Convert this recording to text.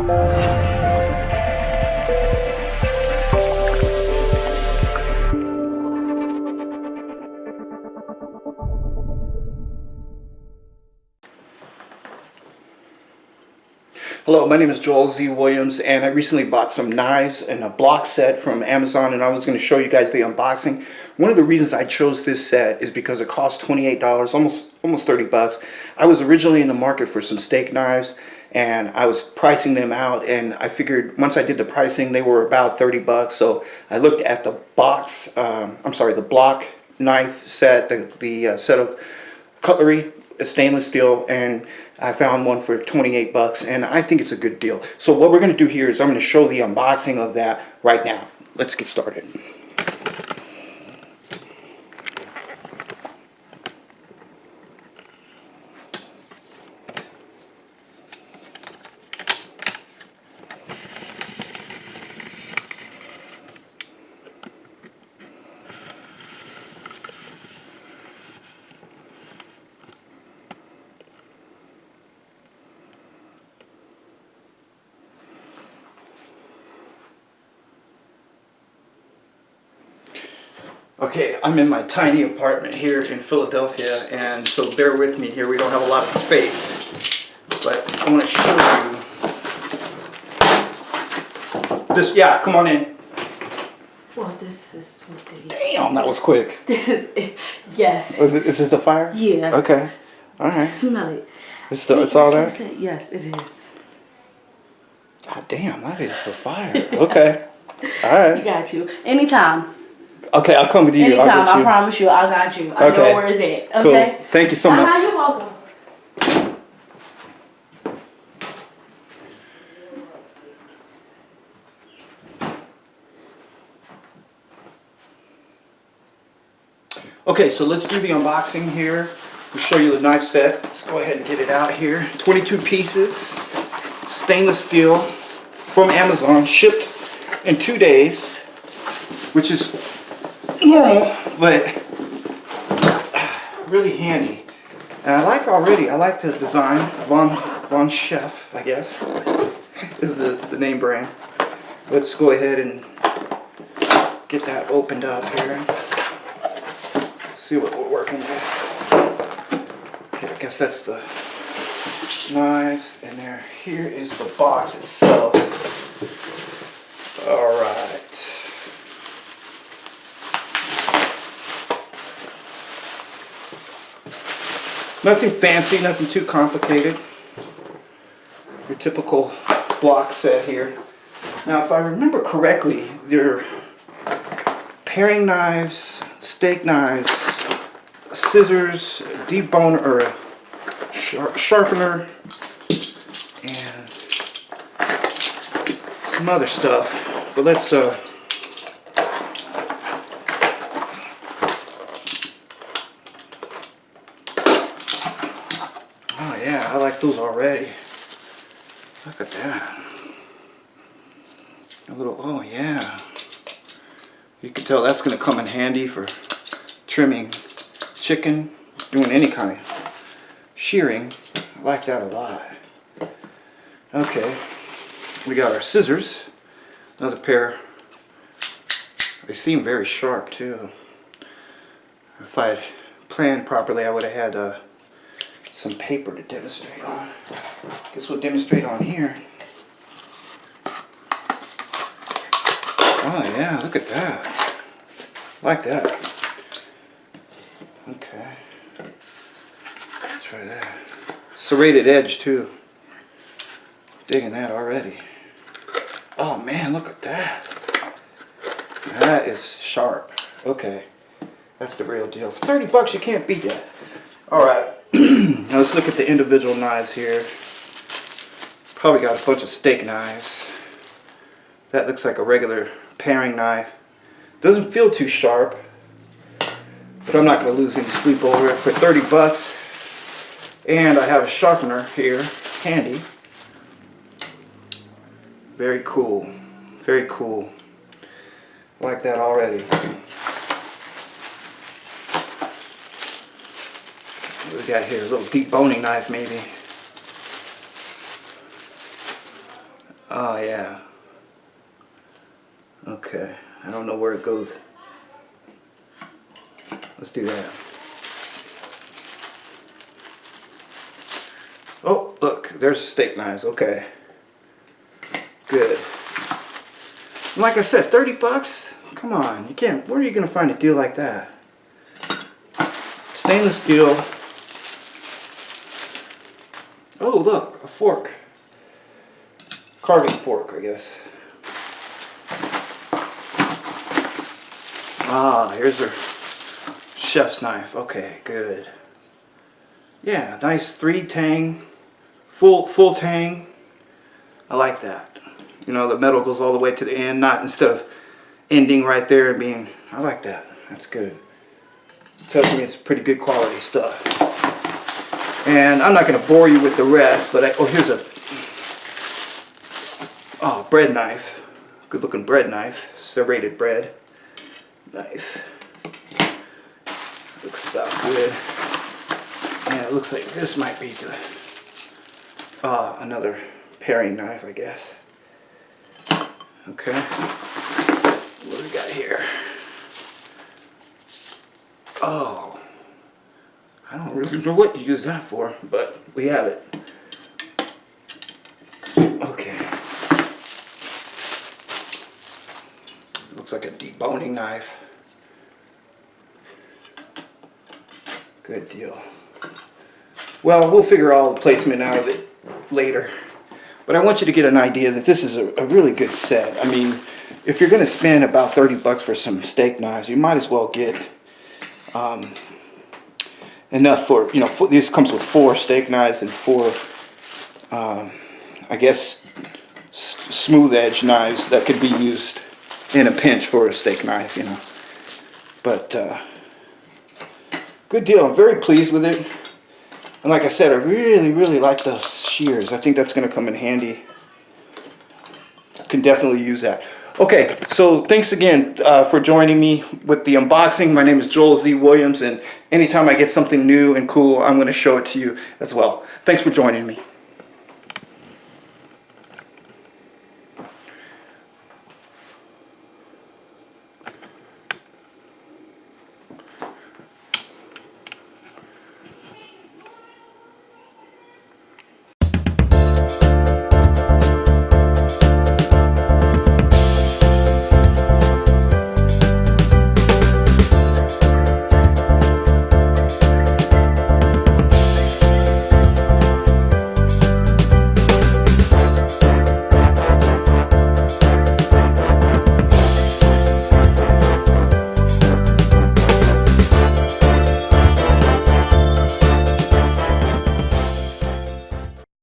Hello, my name is Joel Z. Williams, and I recently bought some knives and a block set from Amazon, and I was going to show you guys the unboxing. One of the reasons I chose this set is because it cost $28, almost 30 bucks. I was originally in the market for some steak knives, and I was pricing them out, and I figured once I did the pricing, they were about 30 bucks. So I looked at the the block knife set, the set of cutlery, stainless steel, and I found one for 28 bucks, and I think it's a good deal. So what we're going to do here is I'm going to show the unboxing of that right now. Let's get started. Okay, I'm in my tiny apartment here in Philadelphia, and so bear with me here. We don't have a lot of space, but I want to show you this. Yeah, come on in. Well, this is what they... Damn, that was quick. This is it. Yes. Is it the fire? Yeah. Okay. All right. Smell it. It's all there? Yes, it is. God damn, that is the fire. Okay. All right. You got you. Anytime. Okay, I'll come with you. Anytime, I promise you, I got you. I know where it's at. Okay? Cool. Thank you so much. You're welcome. Okay, so let's do the unboxing here. We'll show you the knife set. Let's go ahead and get it out here. 22 pieces, stainless steel, from Amazon, shipped in 2 days, which is normal, but really handy. And I like the design, Von Shef, I guess, is the name brand. Let's go ahead and get that opened up here. See what we're working with. Okay, I guess that's the knives, and here is the box itself. All right. Nothing fancy, nothing too complicated. Your typical block set here. Now, if I remember correctly, they're paring knives, steak knives, scissors, deboner or a sharpener, and some other stuff. But let's oh yeah, I like those already. Look at that. A little, oh yeah. You can tell that's going to come in handy for trimming chicken, doing any kind of shearing. I like that a lot. Okay, we got our scissors, another pair. They seem very sharp too. If I had planned properly, I would have had some paper to demonstrate on. Guess we'll demonstrate on here. Oh yeah, look at that. Like that. Okay. Try that. Serrated edge too. Digging that already. Oh man, look at that. That is sharp. Okay. That's the real deal. For 30 bucks you can't beat that. Alright. Now let's look at the individual knives here. Probably got a bunch of steak knives. That looks like a regular paring knife. Doesn't feel too sharp, but I'm not going to lose any sleep over it. For 30 bucks, and I have a sharpener here, handy. Very cool. Very cool. Like that already. What we got here? A little deep boning knife, maybe. Oh yeah. Okay. I don't know where it goes. Let's do that. Oh, look, there's steak knives. Okay. Good. Like I said, 30 bucks? Come on, you can't, where are you gonna find a deal like that? Stainless steel. Oh, look, a fork. Carving fork, I guess. Ah, here's her chef's knife. Okay, good. Yeah, nice 3-tang, full tang. I like that. You know, the metal goes all the way to the end, not instead of ending right there and being. I like that. That's good. Tells me it's pretty good quality stuff. And I'm not going to bore you with the rest, but here's a bread knife. Good looking bread knife. Serrated bread knife. Looks about good. Yeah, it looks like this might be the another paring knife, I guess. Okay. What do we got here? Oh, I don't really know what you use that for, but we have it. Okay. Looks like a deboning knife. Good deal. Well, we'll figure all the placement out of it later. But I want you to get an idea that this is a really good set. I mean, if you're going to spend about 30 bucks for some steak knives, you might as well get enough for, you know, this comes with 4 steak knives and 4, I guess, smooth edge knives that could be used in a pinch for a steak knife, you know. But good deal. I'm very pleased with it. And like I said, I really like those shears. I think that's going to come in handy. Can definitely use that. Okay, so thanks again for joining me with the unboxing. My name is Joel Z. Williams, and anytime I get something new and cool, I'm going to show it to you as well. Thanks for joining me.